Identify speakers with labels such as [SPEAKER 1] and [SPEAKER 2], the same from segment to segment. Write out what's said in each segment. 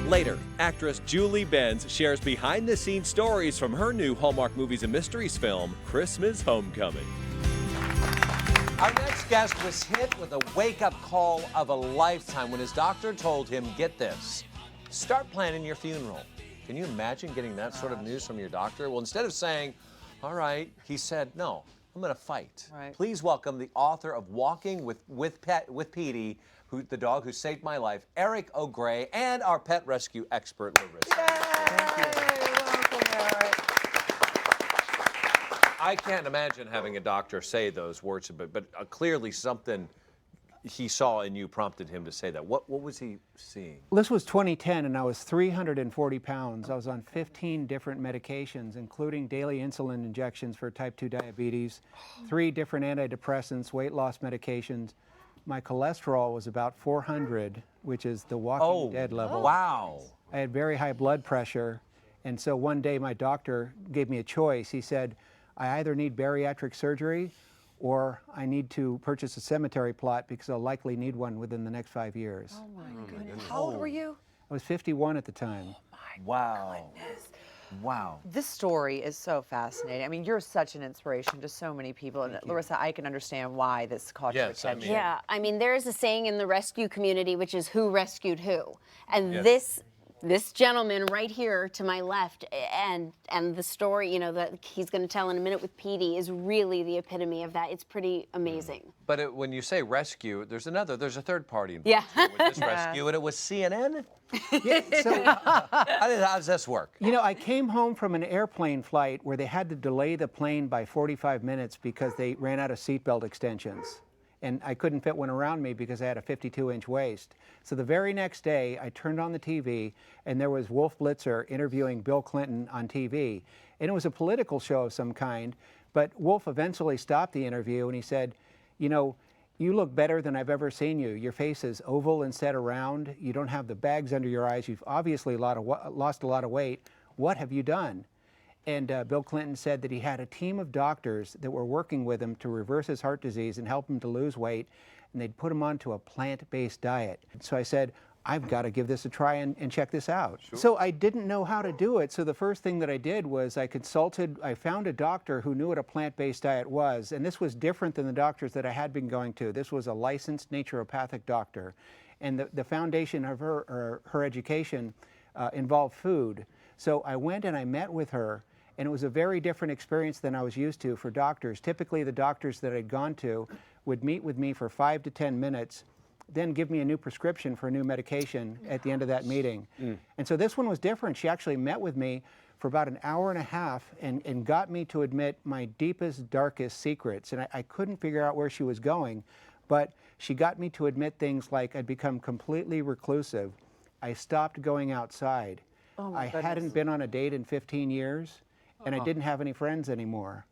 [SPEAKER 1] Later, actress Julie Benz shares behind-the-scenes stories from her new Hallmark Movies and Mysteries film, Christmas Homecoming.
[SPEAKER 2] Our next guest was hit with a wake-up call of a lifetime when his doctor told him, get this, start planning your funeral. Can you imagine getting that sort of news from your doctor? Well, instead of saying, all right, he said, no, I'm going to fight.
[SPEAKER 3] Right.
[SPEAKER 2] Please welcome the author of Walking with Peety, the dog who saved my life, Eric O'Grey, and our pet rescue expert, Larissa.
[SPEAKER 3] Welcome, Eric.
[SPEAKER 2] I can't imagine having a doctor say those words, but clearly something he saw in you prompted him to say that. What was he seeing?
[SPEAKER 4] This was 2010, and I was 340 pounds. I was on 15 different medications, including daily insulin injections for type 2 diabetes, 3 different antidepressants, weight loss medications. My cholesterol was about 400, which is the Walking Dead level.
[SPEAKER 2] Wow.
[SPEAKER 4] I had very high blood pressure, and so one day my doctor gave me a choice. He said, I either need bariatric surgery or I need to purchase a cemetery plot because I'll likely need one within the next 5 years.
[SPEAKER 3] Oh my goodness. How old were you?
[SPEAKER 4] I was 51 at the time.
[SPEAKER 2] Wow.
[SPEAKER 3] Goodness.
[SPEAKER 2] Wow.
[SPEAKER 3] This story is so fascinating. I mean, you're such an inspiration to so many people. And Larissa, I can understand why this caught your
[SPEAKER 2] Yes, I
[SPEAKER 3] attention.
[SPEAKER 2] mean-
[SPEAKER 5] Yeah, I mean, there's a saying in the rescue community, which is who rescued who. And
[SPEAKER 2] Yes.
[SPEAKER 5] this gentleman right here to my left, and the story, you know, that he's going to tell in a minute with Peety is really the epitome of that. It's pretty amazing.
[SPEAKER 2] But when you say rescue, there's a third party involved
[SPEAKER 5] Yeah.
[SPEAKER 2] here with this rescue, and it was CNN?
[SPEAKER 4] Yeah, so,
[SPEAKER 2] How does this work?
[SPEAKER 4] you know, I came home from an airplane flight where they had to delay the plane by 45 minutes because they ran out of seatbelt extensions. And I couldn't fit one around me because I had a 52-inch waist. So the very next day, I turned on the TV, and there was Wolf Blitzer interviewing Bill Clinton on TV. And it was a political show of some kind, but Wolf eventually stopped the interview, and he said, you know, you look better than I've ever seen you. Your face is oval instead of round. You don't have the bags under your eyes. You've obviously lost a lot of weight. What have you done? And Bill Clinton said that he had a team of doctors that were working with him to reverse his heart disease and help him to lose weight, and they'd put him onto a plant-based diet. So I said, I've got to give this a try and check this out. Sure. So I didn't know how to do it, so the first thing that I did was I found a doctor who knew what a plant-based diet was, and this was different than the doctors that I had been going to. This was a licensed naturopathic doctor, and the foundation of her education involved food. So I went and I met with her, and it was a very different experience than I was used to for doctors. Typically, the doctors that I'd gone to would meet with me for 5 to 10 minutes, then give me a new prescription for a new medication at the end of that meeting. And so this one was different. She actually met with me for about an hour and a half and got me to admit my deepest, darkest secrets. And I couldn't figure out where she was going, but she got me to admit things like I'd become completely reclusive. I stopped going outside. I hadn't been on a date in 15 years, and I didn't have any friends anymore.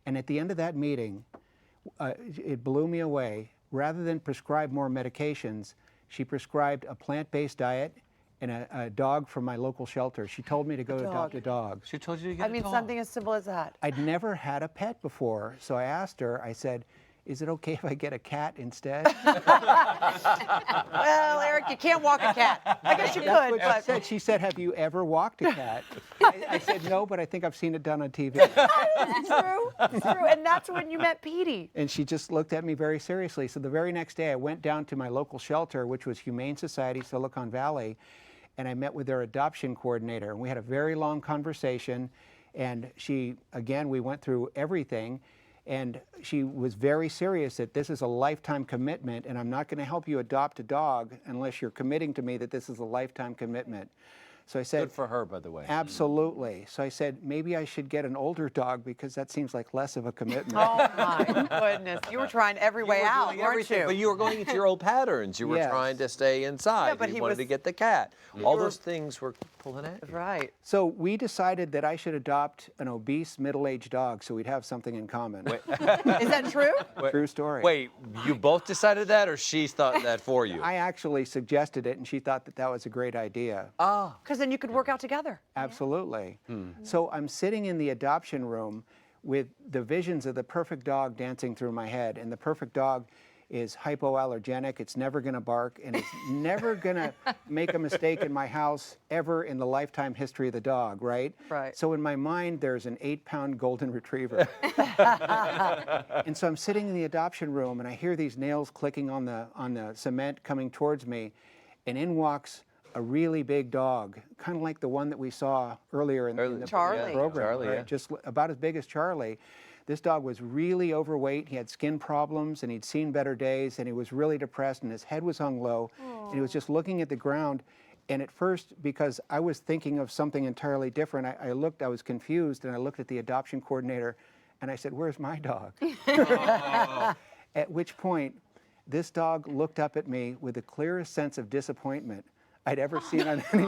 [SPEAKER 4] And at the end of that meeting, it blew me away. Rather than prescribe more medications, she prescribed a plant-based diet and a dog from my local shelter. She told me to go adopt a dog.
[SPEAKER 2] She told you to get
[SPEAKER 3] I mean, something as simple as that.
[SPEAKER 4] I'd never had a pet before, so I asked her, I said, is it okay if I get a cat instead?
[SPEAKER 3] Well, Eric, you can't walk a cat. I guess you
[SPEAKER 4] That's
[SPEAKER 3] could,
[SPEAKER 4] what
[SPEAKER 3] but...
[SPEAKER 4] she said. She said, have you ever walked a cat? I said, no, but I think I've seen it done on TV.
[SPEAKER 3] It's true. It's true. And that's when you met Peety.
[SPEAKER 4] And she just looked at me very seriously. So the very next day, I went down to my local shelter, which was Humane Society, Silicon Valley, and I met with their adoption coordinator. And we had a very long conversation. And we went through everything. And she was very serious that this is a lifetime commitment, and I'm not going to help you adopt a dog unless you're committing to me that this is a lifetime commitment. So I said,
[SPEAKER 2] Good for her, by the way.
[SPEAKER 4] Absolutely. So I said, maybe I should get an older dog because that seems like less of a commitment.
[SPEAKER 3] Oh, my goodness. You were trying every way out,
[SPEAKER 2] doing
[SPEAKER 3] weren't
[SPEAKER 2] everything,
[SPEAKER 3] you?
[SPEAKER 2] But you were going into your old patterns. You were
[SPEAKER 4] Yes.
[SPEAKER 2] trying to stay inside.
[SPEAKER 3] Yeah, but
[SPEAKER 2] you
[SPEAKER 3] he
[SPEAKER 2] wanted
[SPEAKER 3] was-
[SPEAKER 2] to get the cat. All those things were pulling at you.
[SPEAKER 3] Right.
[SPEAKER 4] So we decided that I should adopt an obese middle-aged dog so we'd have something in common.
[SPEAKER 3] Is that true?
[SPEAKER 4] True story.
[SPEAKER 2] Wait, you both decided that, or she thought that for you?
[SPEAKER 4] I actually suggested it, and she thought that that was a great idea.
[SPEAKER 2] Ah.
[SPEAKER 3] Because then you could work out together.
[SPEAKER 4] Absolutely. So I'm sitting in the adoption room with the visions of the perfect dog dancing through my head, and the perfect dog is hypoallergenic. It's never going to bark, and it's never going to make a mistake in my house ever in the lifetime history of the dog, right?
[SPEAKER 3] Right.
[SPEAKER 4] So in my mind, there's an 8-pound golden retriever. And so I'm sitting in the adoption room, and I hear these nails clicking on the cement coming towards me, and in walks a really big dog, kind of like the one that we saw earlier in the
[SPEAKER 3] Charlie.
[SPEAKER 4] program,
[SPEAKER 2] Charlie,
[SPEAKER 4] right?
[SPEAKER 2] yeah.
[SPEAKER 4] Just about as big as Charlie. This dog was really overweight. He had skin problems, and he'd seen better days, and he was really depressed, and his head was hung low, and he was just looking at the ground. And at first, because I was thinking of something entirely different, I was confused, and I looked at the adoption coordinator, and I said, "Where's my dog?" At which point, this dog looked up at me with the clearest sense of disappointment I'd ever seen on any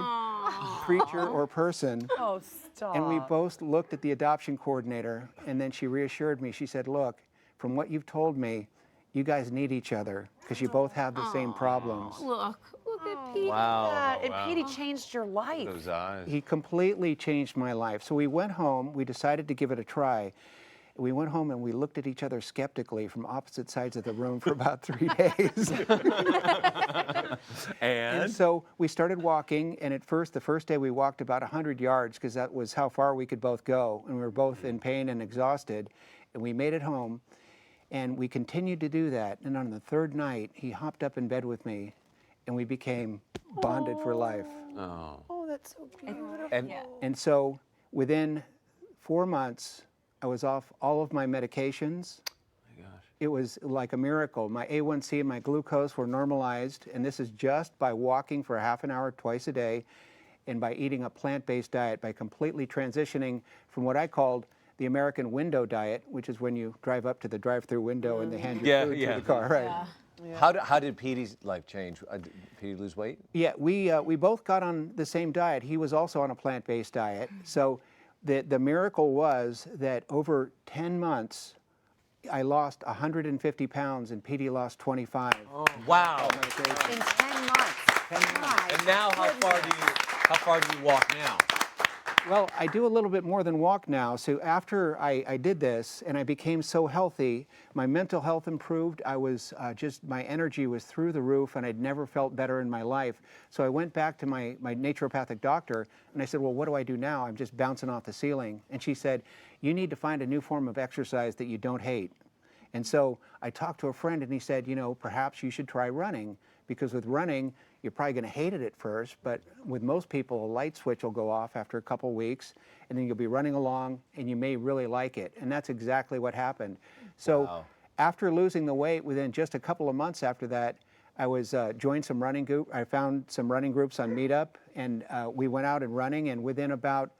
[SPEAKER 4] creature or person.
[SPEAKER 3] Oh, stop.
[SPEAKER 4] And we both looked at the adoption coordinator, and then she reassured me. She said, "Look, from what you've told me, you guys need each other because you both have the same problems."
[SPEAKER 5] Look at Peety.
[SPEAKER 2] Wow.
[SPEAKER 3] And Peety changed your life.
[SPEAKER 6] Those eyes.
[SPEAKER 4] He completely changed my life. So we went home, we decided to give it a try. We went home and we looked at each other skeptically from opposite sides of the room for about 3 days. And so we started walking, and the first day we walked about 100 yards because that was how far we could both go, and we were both in pain and exhausted, and we made it home, and we continued to do that. And on the third night, he hopped up in bed with me, and we became bonded for life.
[SPEAKER 6] Oh.
[SPEAKER 3] Oh, that's so beautiful.
[SPEAKER 4] And so within 4 months, I was off all of my medications.
[SPEAKER 6] My gosh.
[SPEAKER 4] It was like a miracle. My A1C and my glucose were normalized, and this is just by walking for half an hour twice a day and by eating a plant-based diet, by completely transitioning from what I called the American window diet, which is when you drive up to the drive-through window and they hand you food through the car, right?
[SPEAKER 2] How did Peety's life change? Did Peety lose weight?
[SPEAKER 4] Yeah, we both got on the same diet. He was also on a plant-based diet. So the miracle was that over 10 months, I lost 150 pounds and Peety lost 25.
[SPEAKER 2] Oh, wow.
[SPEAKER 3] In 10 months.
[SPEAKER 4] 10 months.
[SPEAKER 2] And now how far do you walk now?
[SPEAKER 4] Well, I do a little bit more than walk now. So after I did this and I became so healthy, my mental health improved. I was my energy was through the roof, and I'd never felt better in my life. So I went back to my naturopathic doctor, and I said, "Well, what do I do now? I'm just bouncing off the ceiling." And she said, "You need to find a new form of exercise that you don't hate." And so I talked to a friend, and he said, "Perhaps you should try running, because with running, you're probably going to hate it at first, but with most people, a light switch will go off after a couple weeks, and then you'll be running along, and you may really like it." And that's exactly what happened. So after losing the weight, within just a couple of months after that, I was joined some running group. I found some running groups on Meetup, and we went out and running, and within about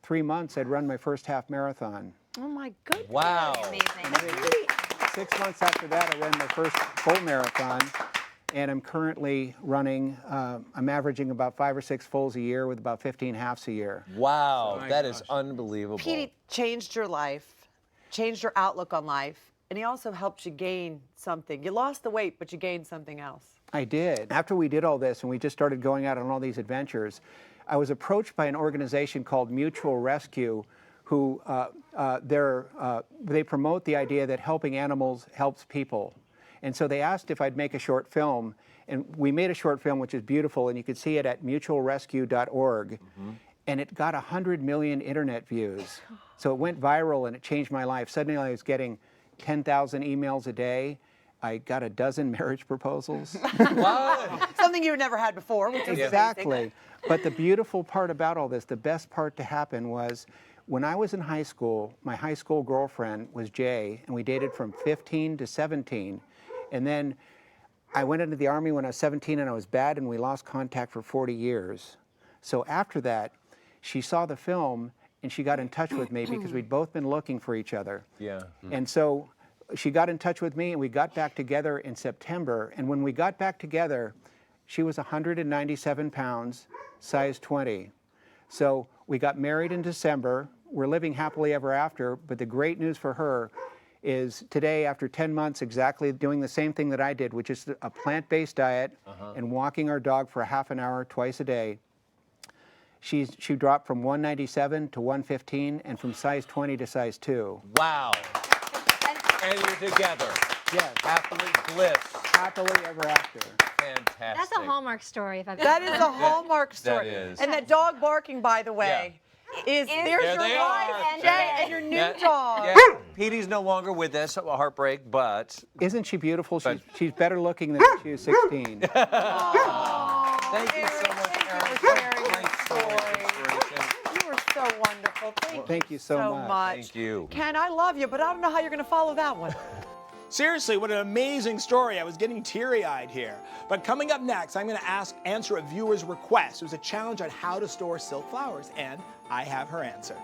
[SPEAKER 4] 3 months, I'd run my first half marathon.
[SPEAKER 3] Oh my goodness.
[SPEAKER 2] Wow.
[SPEAKER 5] Amazing.
[SPEAKER 4] 6 months after that, I ran my first full marathon, and I'm currently running, I'm averaging about 5 or 6 fulls a year with about 15 halves a year.
[SPEAKER 2] Wow, that is unbelievable.
[SPEAKER 3] Peety changed your life, changed your outlook on life, and he also helped you gain something. You lost the weight, but you gained something else.
[SPEAKER 4] I did. After we did all this and we just started going out on all these adventures, I was approached by an organization called Mutual Rescue, who they promote the idea that helping animals helps people. And so they asked if I'd make a short film, and we made a short film which is beautiful, and you can see it at mutualrescue.org. And it got 100 million internet views. So it went viral, and it changed my life. Suddenly I was getting 10,000 emails a day. I got a dozen marriage proposals.
[SPEAKER 2] Wow.
[SPEAKER 3] Something you had never had before, which is
[SPEAKER 4] Exactly. But the beautiful part about all this, the best part to happen was when I was in high school, my high school girlfriend was Jay, and we dated from 15 to 17. And then I went into the Army when I was 17, and I was bad, and we lost contact for 40 years. So after that, she saw the film, and she got in touch with me because we'd both been looking for each other.
[SPEAKER 2] Yeah.
[SPEAKER 4] And so she got in touch with me, and we got back together in September. And when we got back together, she was 197 pounds, size 20. So we got married in December. We're living happily ever after, but the great news for her is today, after 10 months exactly doing the same thing that I did, which is a plant-based diet and walking our dog for half an hour twice a day, she dropped from 197 to 115 and from size 20 to size 2.
[SPEAKER 2] Wow. And you're together.
[SPEAKER 4] Yes.
[SPEAKER 2] Happily bliss.
[SPEAKER 4] Happily ever after.
[SPEAKER 2] Fantastic.
[SPEAKER 6] That's a Hallmark story. If I've
[SPEAKER 3] That is a Hallmark story.
[SPEAKER 2] is.
[SPEAKER 3] And that dog barking, by the way, is there's
[SPEAKER 2] There
[SPEAKER 3] your
[SPEAKER 2] they
[SPEAKER 3] wife,
[SPEAKER 2] are.
[SPEAKER 3] Jay, and your new dog.
[SPEAKER 2] Yeah. Petey's no longer with us, a heartbreak, but
[SPEAKER 4] Isn't she beautiful?
[SPEAKER 2] But-
[SPEAKER 4] She's better looking than when she was 16.
[SPEAKER 2] thank you so much,
[SPEAKER 3] Thank you
[SPEAKER 2] Aaron.
[SPEAKER 3] for sharing your
[SPEAKER 2] Great story.
[SPEAKER 3] story. You were so wonderful.
[SPEAKER 4] Thank you so much.
[SPEAKER 2] Thank you.
[SPEAKER 3] Ken, I love you, but I don't know how you're going to follow that one.
[SPEAKER 7] Seriously, what an amazing story. I was getting teary-eyed here. But coming up next, I'm going to answer a viewer's request. It was a challenge on how to store silk flowers, and I have her answer.